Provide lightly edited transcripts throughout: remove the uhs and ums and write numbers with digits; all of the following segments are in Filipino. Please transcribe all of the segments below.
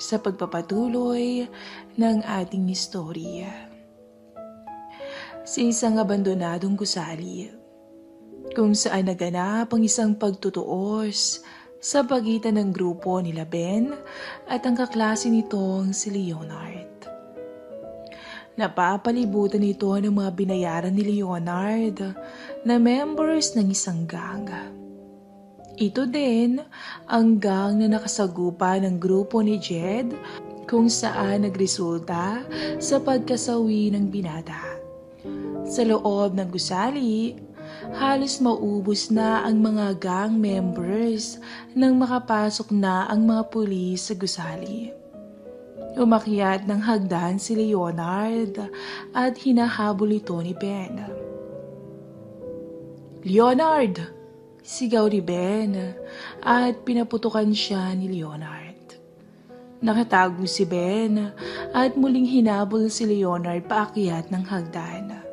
sa pagpapatuloy ng ating istorya. Sa isang abandonadong gusali, kung saan naganap ang isang pagtutuos sa pagitan ng grupo nila Ben at ang kaklase nitong si Leonard. Napapalibutan ito ng mga binayaran ni Leonard na members ng isang gang. Ito din ang gang na nakasagupa ng grupo ni Jed kung saan nagresulta sa pagkasawi ng binata. Sa loob ng gusali, halos maubos na ang mga gang members nang makapasok na ang mga pulis sa gusali. Umakyat ng hagdan si Leonard at hinahabol ito ni Ben. "Leonard!" sigaw ni Ben at pinaputukan siya ni Leonard. Nakatago si Ben at muling hinabol si Leonard paakyat ng hagdan.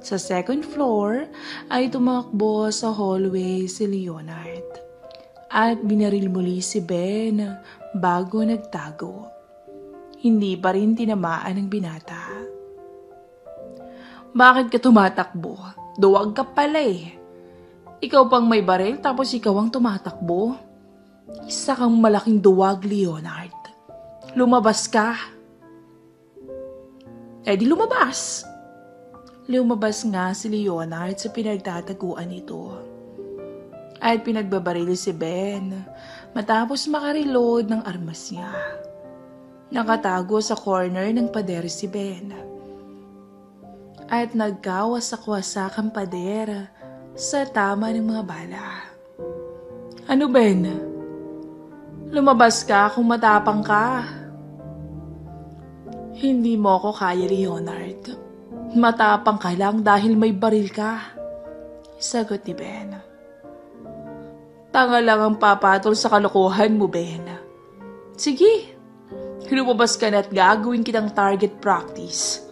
Sa second floor ay tumakbo sa hallway si Leonard at binaril muli si Ben bago nagtago. Hindi pa rin tinamaan ng binata. "Bakit ka tumatakbo? Duwag ka pala eh. Ikaw pang may baril tapos ikaw ang tumatakbo. Isa kang malaking duwag, Leonard. Lumabas ka." "Eh di lumabas." Lumabas nga si Leonard sa pinagtataguan nito. At pinagbabaril si Ben matapos makareload ng armas niya. Nakatago sa corner ng pader si Ben. At nagkawasak-wasak ang pader sa tama ng mga bala. "Ano, Ben? Lumabas ka kung matapang ka." "Hindi mo ako kaya, Leonard. Matapang ka lang dahil may baril ka," sagot ni Ben. "Tanga lang ang papatol sa kalokohan mo, Ben. Sige, lumabas ka na at gagawin kitang target practice."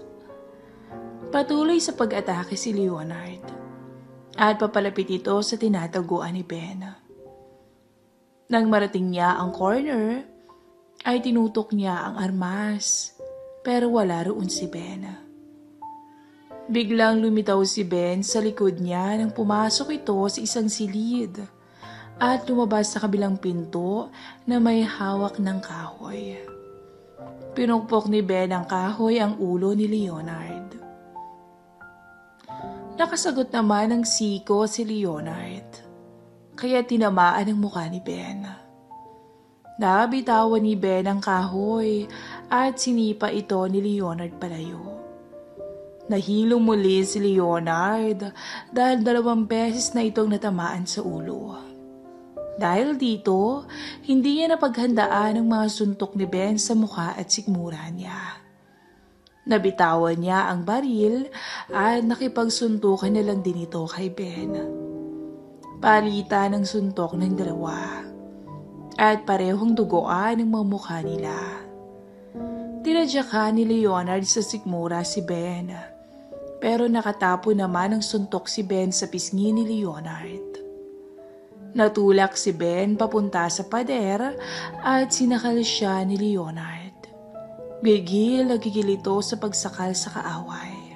Patuloy sa pag-atake si Leonard at papalapit ito sa tinataguan ni Ben. Nang marating niya ang corner, ay tinutok niya ang armas pero wala roon si Ben. Biglang lumitaw si Ben sa likod niya nang pumasok ito sa isang silid at lumabas sa kabilang pinto na may hawak ng kahoy. Pinukpok ni Ben ang kahoy ang ulo ni Leonard. Nakasagot naman ng siko si Leonard, kaya tinamaan ang mukha ni Ben. Nabitawan ni Ben ang kahoy at sinipa ito ni Leonard palayo. Nahilong muli si Leonard dahil 2 beses na itong natamaan sa ulo. Dahil dito, hindi niya napaghandaan ang mga suntok ni Ben sa mukha at sikmura niya. Nabitawan niya ang baril at nakipagsuntukan na lang din ito kay Ben. Palitan ng suntok ng dalawa at parehong dugoan ang mga mukha nila. Tinadyakan ni Leonard sa sikmura si Ben, pero nakatapo naman ang suntok si Ben sa pisngi ni Leonard. Natulak si Ben papunta sa pader at sinakal siya ni Leonard. Gigil na gigil ito sa pagsakal sa kaaway.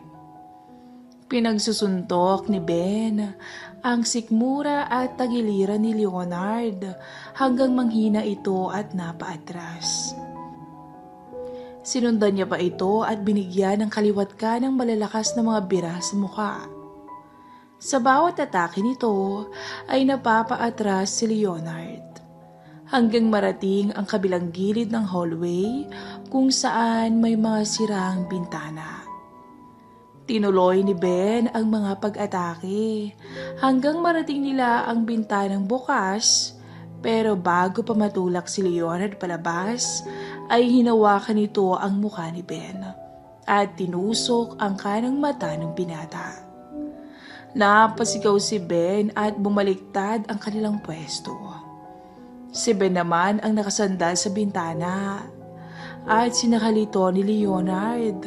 Pinagsusuntok ni Ben ang sikmura at tagiliran ni Leonard hanggang manghina ito at napaatras. Sinundan niya pa ito at binigyan ng kaliwat ka ng malalakas na mga bira sa mukha. Sa bawat atake nito ay napapaatras si Leonard hanggang marating ang kabilang gilid ng hallway kung saan may mga sirang bintana. Tinuloy ni Ben ang mga pag-atake hanggang marating nila ang bintanang bukas, pero bago pa matulak si Leonard palabas ay hinawakan nito ang mukha ni Ben at tinusok ang kanang mata ng binata. Napasigaw si Ben at bumaliktad ang kanilang pwesto. Si Ben naman ang nakasandal sa bintana at sinakalito ni Leonard,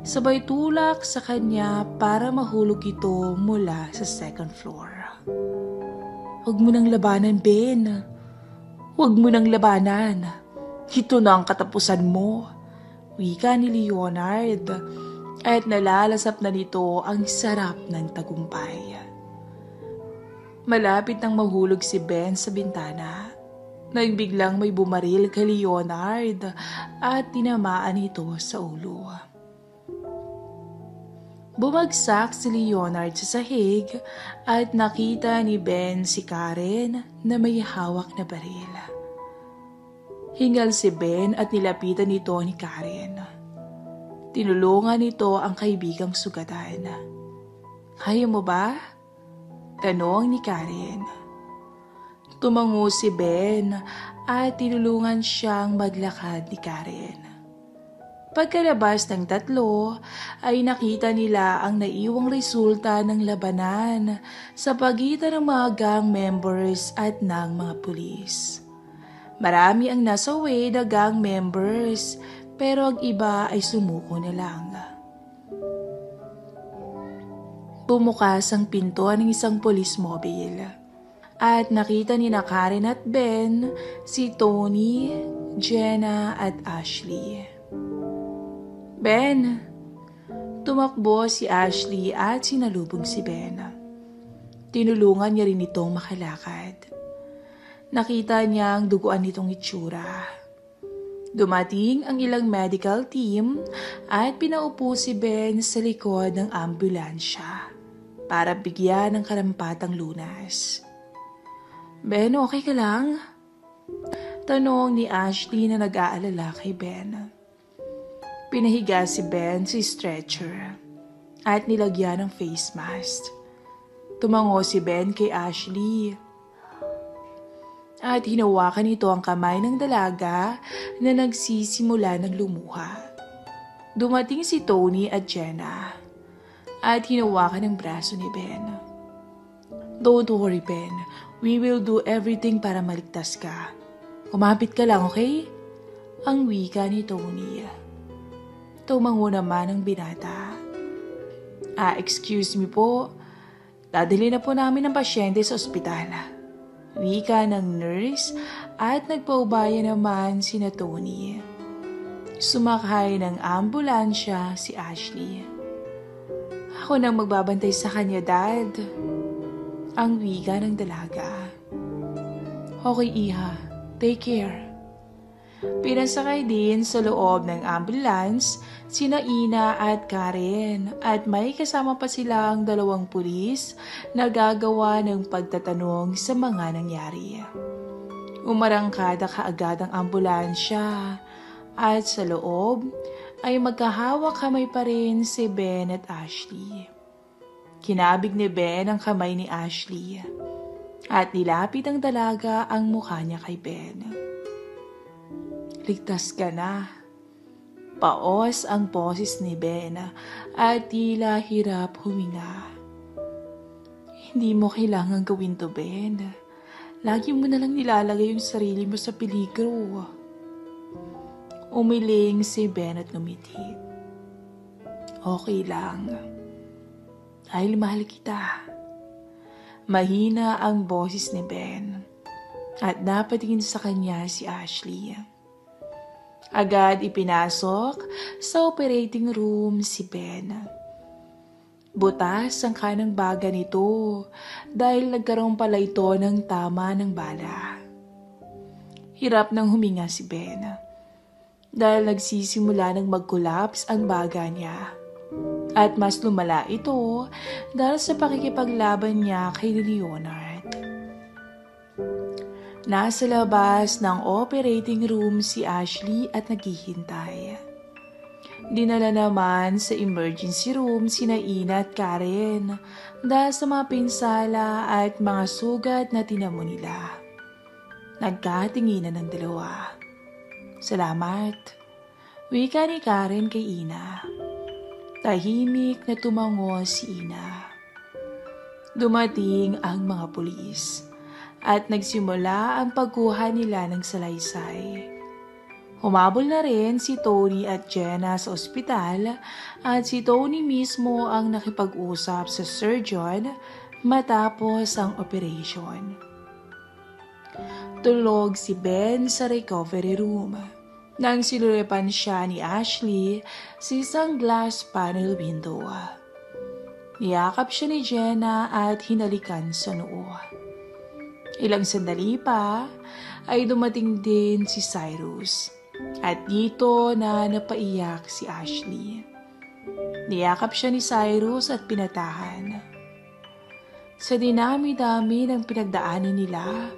sabay tulak sa kanya para mahulog ito mula sa second floor. "Huwag mo nang labanan, Ben. Huwag mo nang labanan," Ito na ang katapusan mo, wika ni Leonard, at nalalasap na nito ang sarap ng tagumpay. Malapit nang mahulog si Ben sa bintana, nang biglang may bumaril kay Leonard at tinamaan ito sa ulo. Bumagsak si Leonard sa sahig at nakita ni Ben si Karen na may hawak na baril. Hingal si Ben at nilapitan nito ni Karen. Tinulungan nito ang kaibigang sugatan. "Kaya mo ba?" tanong ni Karen. Tumango si Ben at tinulungan siyang maglakad ni Karen. Pagkalabas ng tatlo ay nakita nila ang naiwang resulta ng labanan sa pagitan ng mga gang members at ng mga pulis. Marami ang nasawi na gang members pero ang iba ay sumuko na lang. Bumukas ang pinto ng isang police mobile at nakita ni Karen at Ben si Tony, Jenna at Ashley. "Ben!" Tumakbo si Ashley at sinalubong si Ben. Tinulungan niya rin itong makalakad. Nakita niya ang duguan nitong itsura. Dumating ang ilang medical team at pinaupo si Ben sa likod ng ambulansya para bigyan ng karampatang lunas. "Ben, okay ka lang?" tanong ni Ashley na nag-aalala kay Ben. Pinahiga si Ben sa stretcher at nilagyan ng face mask. Tumango si Ben kay Ashley at hinawakan nito ang kamay ng dalaga na nagsisimula ng lumuha. Dumating si Tony at Jenna at hinawakan ang braso ni Ben. "Don't worry, Ben. We will do everything para maligtas ka. Kumapit ka lang, okay?" Ang wika ni Tony. Tumango naman ang binata. Excuse me po. Dadali na po namin ang pasyente sa ospital." Wika ng nurse at nagpaubaya naman sina Tony. Sumakay ng ambulansya si Ashley. "Ako nang magbabantay sa kanya, Dad." Ang wika ng dalaga. "Okay, Iha. Take care." Pinasakay din sa loob ng ambulance sina Ina at Karen at may kasama pa silang 2 pulis na gagawa ng pagtatanong sa mga nangyari. Umarangkada kaagad ang ambulansya at sa loob ay magkahawak kamay pa rin si Ben at Ashley. Kinabig ni Ben ang kamay ni Ashley at nilapit ang dalaga ang mukha niya kay Ben. "Ligtas ka na." Paos ang boses ni Ben at tila hirap huminga. "Hindi mo kailangan gawin to, Ben. Lagi mo na lang nilalagay yung sarili mo sa peligro." Umiling si Ben at ngumiti. "Okay lang. Dahil mahal kita." Mahina ang boses ni Ben at napatingin sa kanya si Ashley. Agad ipinasok sa operating room si Ben. Butas ang kanang baga nito dahil nagkaroon pala ito ng tama ng bala. Hirap nang huminga si Ben dahil nagsisimula ng mag-collapse ang baga niya. At mas lumala ito dahil sa pakikipaglaban niya kay Leonard. Nasa labas ng operating room si Ashley at naghihintay. Dinala naman sa emergency room sina Ina at Karen dahil sa mga pinsala at mga sugat na tinamo nila. Nagkatinginan ng dalawa. "Salamat," wika ni Karen kay Ina. Tahimik na tumango si Ina. Dumating ang mga pulis at nagsimula ang pagkuha nila ng salaysay. Humabol na rin si Tony at Jenna sa ospital at si Tony mismo ang nakipag-usap sa surgeon matapos ang operation. Tulog si Ben sa recovery room. nang silurepan siya ni Ashley sa isang glass panel window. Niyakap siya ni Jenna at hinalikan sa noo. Ilang sandali pa ay dumating din si Cyrus at dito na napaiyak si Ashley. Niyakap siya ni Cyrus at pinatahan. Sa dinami-dami ng pinagdaanan nila,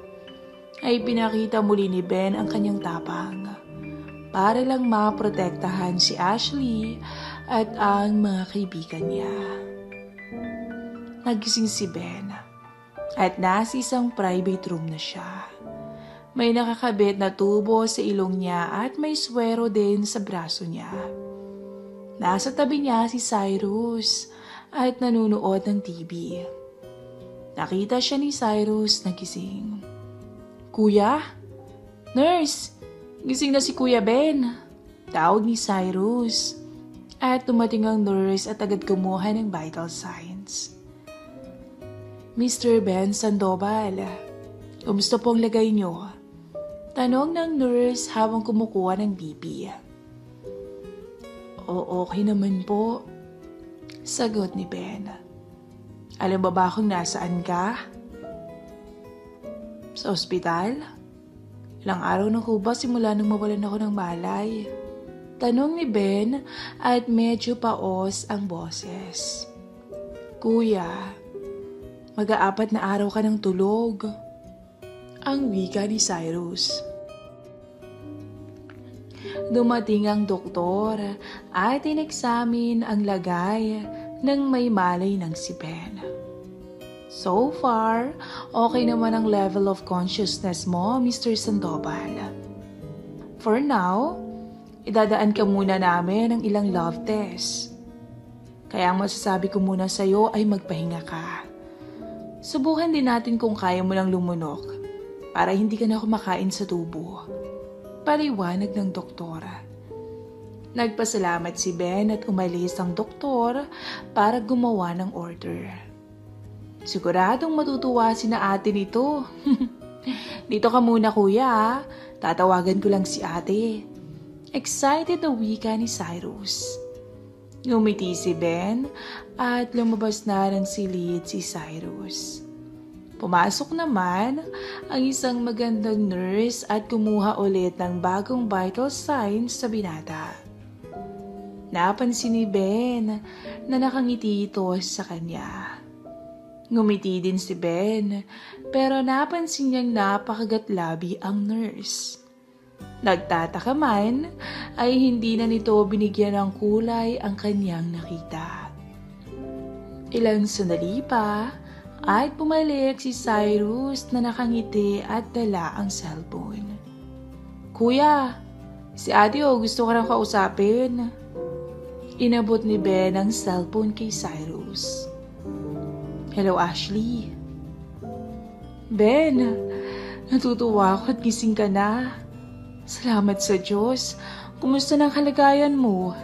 ay pinakita muli ni Ben ang kanyang tapang para lang maprotektahan si Ashley at ang mga kaibigan niya. Nagising si Ben at nasa isang private room na siya. May nakakabit na tubo sa ilong niya at may swero din sa braso niya. Nasa tabi niya si Cyrus at nanunood ng TV. Nakita siya ni Cyrus na gising. "Kuya? Nurse, gising na si Kuya Ben," tawag ni Cyrus. At dumating ang nurse at agad kumuha ng vital signs. "Mr. Ben Sandoval, kumusta po ang lagay niyo?" Tanong ng nurse habang kumukuha ng BP. Okay naman po," sagot ni Ben. "Alam ba kung nasaan ka?" "Sa ospital? Ilang araw na ho ba simula nang mawalan ako ng malay?" Tanong ni Ben at medyo paos ang boses. "Kuya, mag-aapat na araw ka ng tulog," ang wika ni Cyrus. Dumating ang doktor at ineksamin ang lagay ng may malay ng si Ben. "So far, okay naman ang level of consciousness mo, Mr. Sandoval. For now, idadaan ka muna namin ng ilang love test. Kaya ang masasabi ko muna sa'yo ay magpahinga ka. Subukan din natin kung kaya mo lang lumunok para hindi ka na kumakain sa tubo," paliwanag ng doktora. Nagpasalamat si Ben at umalis ang doktor para gumawa ng order. "Siguradong matutuwa si na ate nito." "Dito ka muna kuya, tatawagan ko lang si ate." Excited na wika ni Cyrus. Ngumiti si Ben at lumabas na ng silid si Cyrus. Pumasok naman ang isang magandang nurse at kumuha ulit ng bagong vital signs sa binata. Napansin ni Ben na nakangiti ito sa kanya. Ngumiti din si Ben pero napansin niyang napakagatlabi ang nurse. Nagtataka man ay hindi na nito binigyan ng kulay ang kanyang nakita. Ilang sandali pa ay bumalik si Cyrus na nakangiti at dala ang cellphone. "Kuya, si ate gusto ko lang kausapin." Inabot ni Ben ang cellphone kay Cyrus. "Hello Ashley." "Ben, natutuwa ako at gising ka na. Salamat sa Diyos. Kumusta ng kalagayan mo?"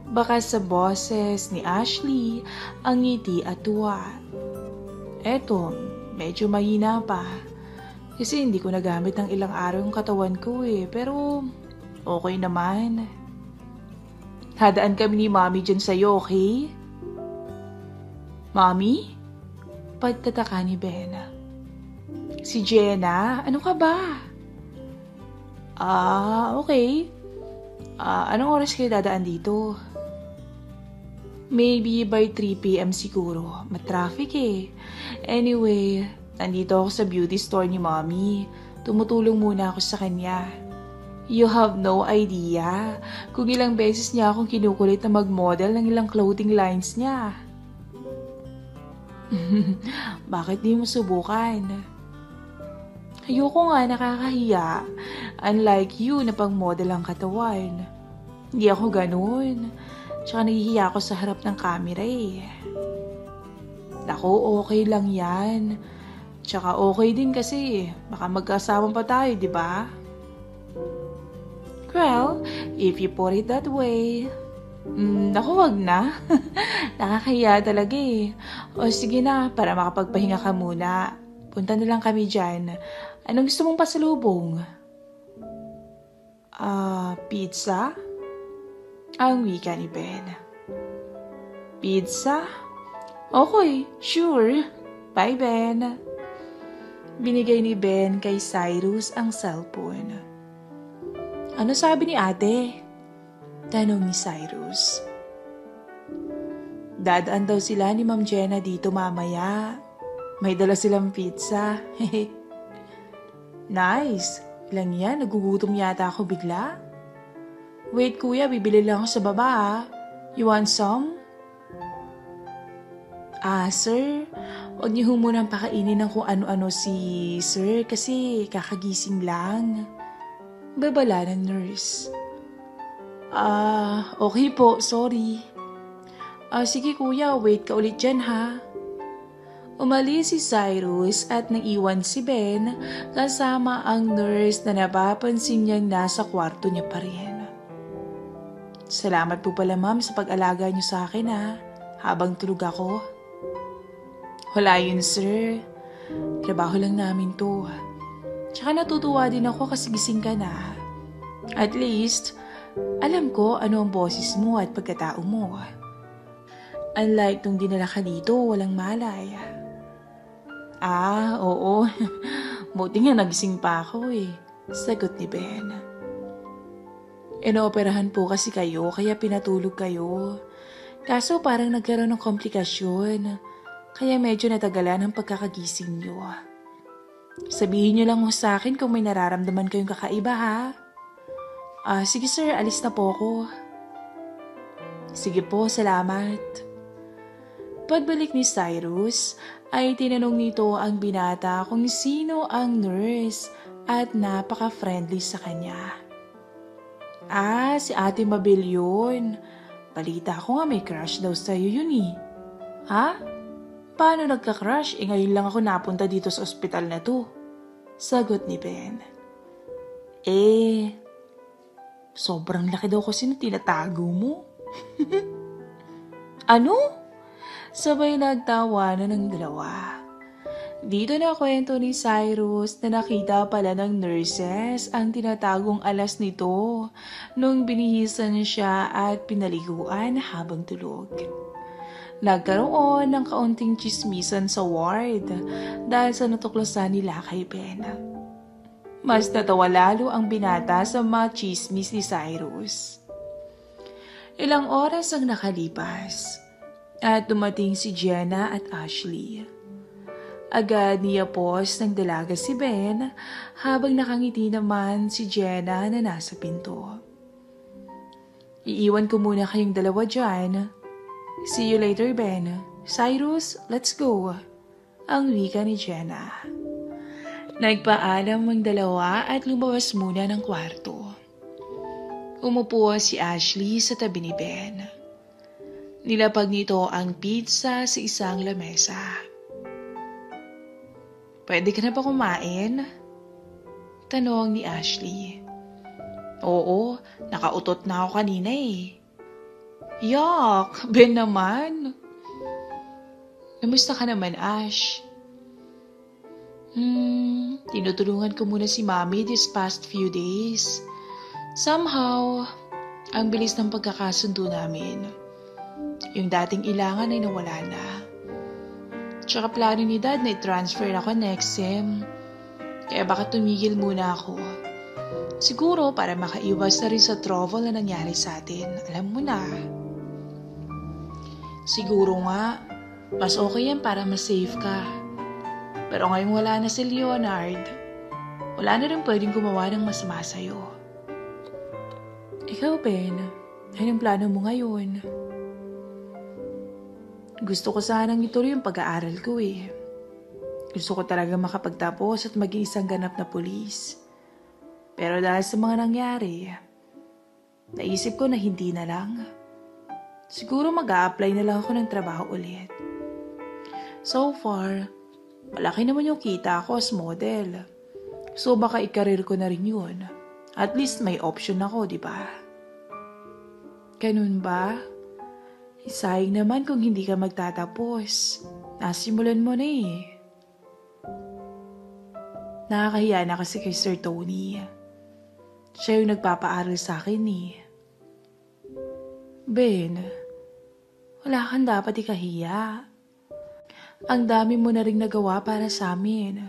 Baka sa boses ni Ashley ang ngiti at tuwa. "Eto, medyo mahina pa. Kasi hindi ko nagamit ng ilang araw yung katawan ko pero okay naman. Hadaan kami ni Mommy dyan sa'yo, okay?" "Mommy?" Pagtataka ni Ben. "Si Jenna, ano ka ba?" Okay. Anong oras kayo dadaan dito?" "Maybe by 3 p.m. siguro. Matraffic Anyway, nandito ako sa beauty store ni Mommy. Tumutulong muna ako sa kanya. You have no idea kung ilang beses niya akong kinukulit na mag-model ng ilang clothing lines niya." "Bakit di mo subukan?" "Ayoko nga, nakakahiya. Unlike you na pang-model ang katawan. Hindi ako ganun. Tsaka nahihiya ako sa harap ng camera Naku, okay lang yan. Tsaka okay din kasi baka magkasama pa tayo, di ba?" "Well, if you put it that way." Naku, wag na. Nakakahiya talaga O sige na, para makapagpahinga ka muna. Punta na lang kami dyan. Anong gusto mong pasalubong?" Pizza? Ang wika ni Ben. Pizza? Okay, sure. Bye, Ben. Binigay ni Ben kay Cyrus ang cellphone. Ano sabi ni ate? Tanong ni Cyrus. Dadaan daw sila ni Ma'am Jenna dito mamaya. May dala silang pizza. Nice. Ilang yan, nagugutom yata ako bigla. Wait kuya, bibili lang ako sa baba ah. You want some? Sir, huwag niyo munang pakainin ng kung ano-ano si sir kasi kakagising lang. Babala ng nurse. Okay po, sorry. Sige kuya, wait ka ulit dyan ha. Umalis si Cyrus at naiwan si Ben kasama ang nurse na napapansin niyang nasa kwarto niya pa rin. Salamat po pala ma'am sa pag-alaga niyo sa akin ha, habang tulog ako. Wala yun sir, trabaho lang namin to. Tsaka natutuwa din ako kasi gising ka na. At least, alam ko ano ang boses mo at pagkatao mo. Unlike nung dinala ka dito, walang malay. Oo. Buti nga nagising pa ako eh. Sagot ni Ben. Inooperahan po kasi kayo kaya pinatulog kayo. Kaso parang nagkaroon ng komplikasyon. Kaya medyo natagalan ang pagkakagising niyo. Sabihin niyo lang sa akin kung may nararamdaman kayong kakaiba ha. Sige sir, alis na po ako. Sige po, salamat. Pagbalik ni Cyrus, ay tinanong nito ang binata kung sino ang nurse at napaka-friendly sa kanya. Si Ate Mabel yun. Balita ko nga may crush daw sa'yo yun eh. Ha? Paano nagka-crush? Ngayon lang ako napunta dito sa ospital na to. Sagot ni Ben. Sobrang laki daw kasi na tinatago mo. Ano? Sabay nagtawanan ng dalawa. Dito na kwento ni Cyrus na nakita pala ng nurses ang tinatagong alas nito nung binihisan siya at pinaliguan habang tulog. Nagkaroon ng kaunting chismisan sa ward dahil sa natuklasan nila kay Ben. Mas natawa lalo ang binata sa mga chismis ni Cyrus. Ilang oras ang nakalipas at dumating si Jenna at Ashley. Agad niyapos ng dalaga si Ben habang nakangiti naman si Jenna na nasa pinto. Iiwan ko muna kayong dalawa dyan. See you later, Ben. Cyrus, let's go. Ang wika ni Jenna. Nagpaalam ang dalawa at lumabas muna ng kwarto. Umupo si Ashley sa tabi ni Ben. Nilapag nito ang pizza sa isang lamesa. Pwede ka na ba kumain? Tanong ni Ashley. Oo, nakautot na ako kanina eh. Yuck! Ben naman. Kamusta ka naman, Ash? Tinutulungan ko muna si Mommy this past few days. Somehow, ang bilis ng pagkakasundo namin. Yung dating ilangan ay nawala na. Tsaka plano ni Dad na i-transfer ako next sem. Kaya baka tumigil muna ako. Siguro para makaiwas na rin sa trouble na nangyari sa atin. Alam mo na. Siguro nga, mas okay yan para mas safe ka. Pero ngayong wala na si Leonard, wala na rin pwedeng gumawa ng masama sa'yo. Ikaw, Ben, anong plano mo ngayon? Gusto ko sanang ituloy yung pag-aaral ko eh. Gusto ko talaga makapagtapos at maging isang ganap na pulis. Pero dahil sa mga nangyari, naisip ko na hindi na lang. Siguro mag-a-apply na lang ako ng trabaho ulit. So far, malaki naman yung kita ko as model. So baka i-career ko na rin yun. At least may option ako, di ba? Ganun ba? Sayang naman kung hindi ka magtatapos. Nasimulan mo na eh. Nakakahiya na kasi kay Sir Tony. Siya yung nagpapaaral sa akin eh. Ben, wala kang dapat ikahiya. Ang dami mo na ring nagawa para sa amin.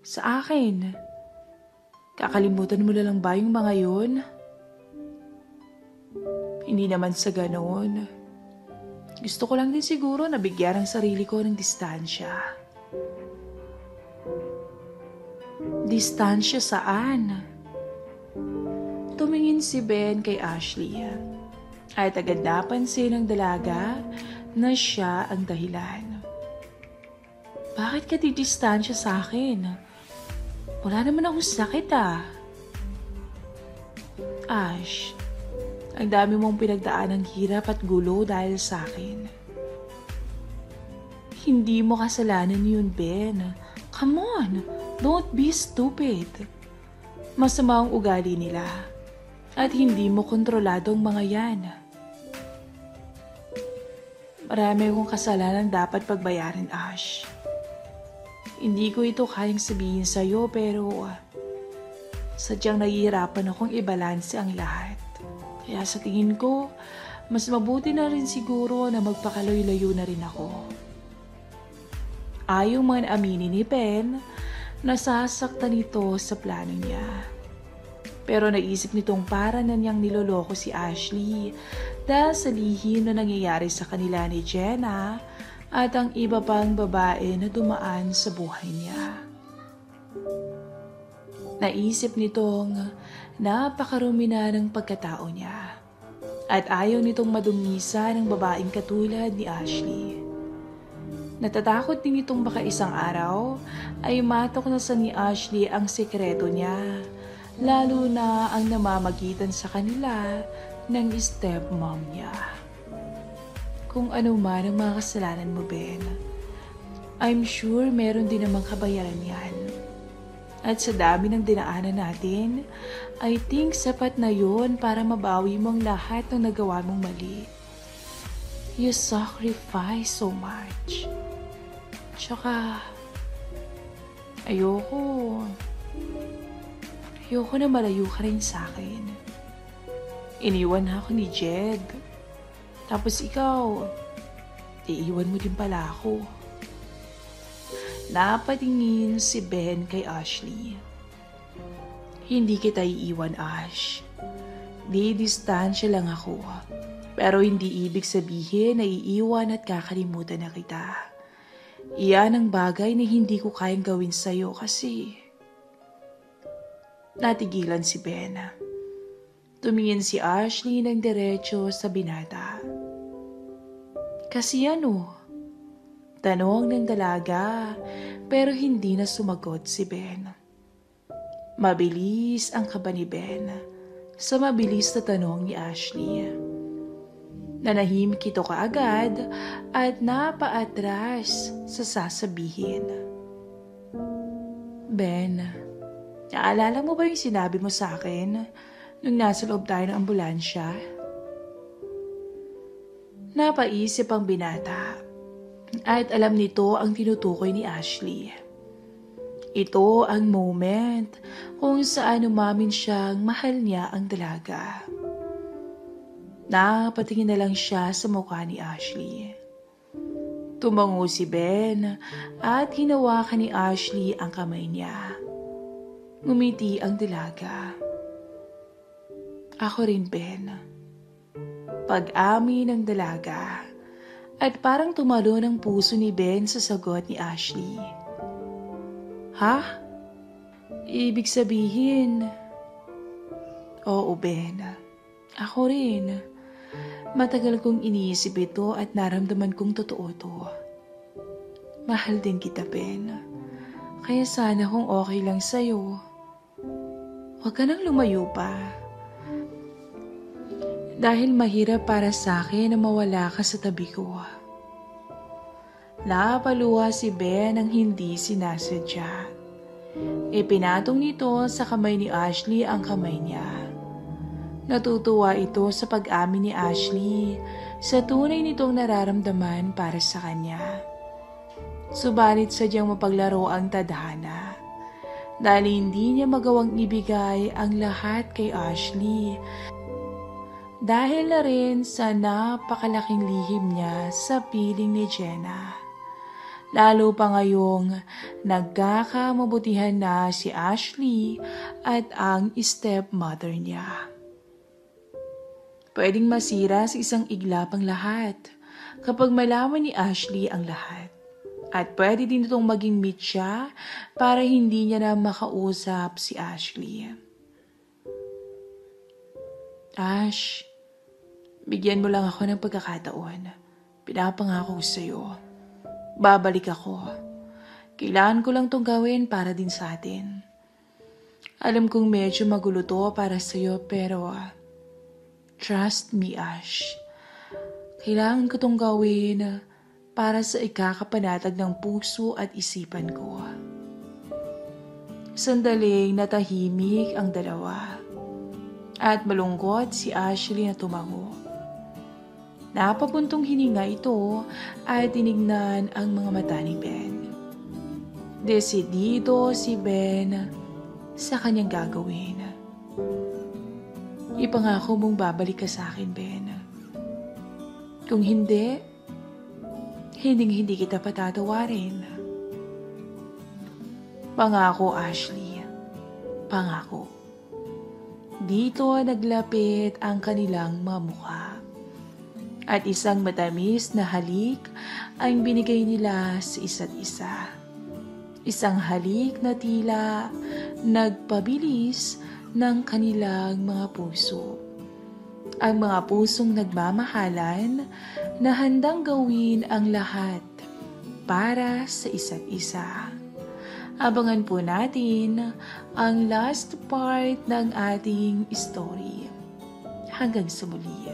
Sa akin. Kakalimutan mo na lang ba yung mga yun? Hindi naman sa ganoon. Gusto ko lang din siguro na bigyan ang sarili ko ng distansya. Distansya saan? Tumingin si Ben kay Ashley at agad napansin ng dalaga na siya ang dahilan. Bakit ka didistansya sa akin? Wala naman akong sakit Ash, ang dami mong pinagdaan ng hirap at gulo dahil sa akin. Hindi mo kasalanan yun, Ben. Come on, don't be stupid. Masama ang ugali nila at hindi mo kontrolado ang mga yan. Marami akong kasalanan dapat pagbayarin, Ash. Hindi ko ito kayang sabihin sa'yo pero sadyang nahihirapan akong ibalanse ang lahat. Kaya sa tingin ko, mas mabuti na rin siguro na magpakalayo-layo na rin ako. Ayaw man aminin ni Ben, nasasaktan ito sa plano niya. Pero naisip nitong para na niyang niloloko si Ashley dahil sa lihim na nangyayari sa kanila ni Jenna at ang iba pang babae na dumaan sa buhay niya. Naisip nitong napakarumi na ng pagkatao niya at ayaw nitong madungisa ng babaeng katulad ni Ashley. Natatakot din itong baka isang araw ay matok na sa ni Ashley ang sekreto niya, lalo na ang namamagitan sa kanila ng stepmom niya. Kung ano man ang mga kasalanan mo, Ben, I'm sure meron din namang kabayaran yan. At sa dami ng dinaanan natin, I think sapat na yun para mabawi mo ang lahat ng nagawa mong mali. You sacrifice so much. Tsaka, ayoko na malayo ka rin sa akin. Iniwan na ako ni Jed. Tapos ikaw, iiwan mo din pala ako. Napatingin si Ben kay Ashley. Hindi kita iiwan, Ash. Di-distansya lang ako. Pero hindi ibig sabihin na iiwan at kakalimutan na kita. Iyan ang bagay na hindi ko kayang gawin sa'yo kasi... Natigilan si Ben. Tumingin si Ashley ng diretso sa binata. Kasi ano? Tanong ng dalaga pero hindi na sumagot si Ben. Mabilis ang kaba ni Ben sa mabilis na tanong ni Ashley. Nanahimik ito kaagad at napaatras sa sasabihin. Ben, naalala mo ba yung sinabi mo sa akin nung nasa loob tayo ng ambulansya? Napaisip ang binata at alam nito ang tinutukoy ni Ashley. Ito ang moment kung saan umamin siyang mahal niya ang dalaga. Napatingin na lang siya sa mukha ni Ashley. Tumango si Ben at hinawakan ni Ashley ang kamay niya. Ngumiti ang dalaga. Ako rin, Ben. Pag-amin ng dalaga at parang tumalo ng puso ni Ben sa sagot ni Ashley. Ha? Ibig sabihin... Oo, Ben. Ako rin. Matagal kong iniisip ito at naramdaman kong totoo to. Mahal din kita, Ben. Kaya sana kung okay lang sa'yo, huwag ka nang lumayo pa. Dahil mahirap para sa akin na mawala ka sa tabi ko. Napaluha si Ben ang hindi sinasadya. Ipinatong nito sa kamay ni Ashley ang kamay niya. Natutuwa ito sa pag-amin ni Ashley sa tunay nitong nararamdaman para sa kanya. Subalit sadyang mapaglaro ang tadhana. dahil hindi niya magawang ibigay ang lahat kay Ashley. Dahil na rin sa napakalaking lihim niya sa piling ni Jenna. Lalo pa ngayong nagkakamabutihan na si Ashley at ang stepmother niya. Pwedeng masira sa isang iglap ang lahat kapag malaman ni Ashley ang lahat. At pwede din itong maging mitya para hindi niya na makausap si Ashley. Ash, bigyan mo lang ako ng pagkakataon. Pinapangako ko sa'yo. Babalik ako. Kailangan ko lang itong gawin para din sa atin. Alam kong medyo magulo to para sa'yo pero trust me, Ash. Kailangan ko itong gawin para sa ikakapanatag ng puso at isipan ko. Sandaling natahimik ang dalawa. At malungkot si Ashley na tumango. Napapuntong hininga ito at tinignan ang mga mata ni Ben. Desidido si Ben sa kanyang gagawin. Ipangako mong babalik ka sa akin, Ben. Kung hindi kita patatawarin. Pangako, Ashley. Pangako. Dito naglapit ang kanilang mga mukha. At isang matamis na halik ang binigay nila sa isa't isa. Isang halik na tila nagpabilis ng kanilang mga puso. Ang mga pusong nagmamahalan na handang gawin ang lahat para sa isa't isa. Abangan po natin ang last part ng ating story. Hanggang sa muli.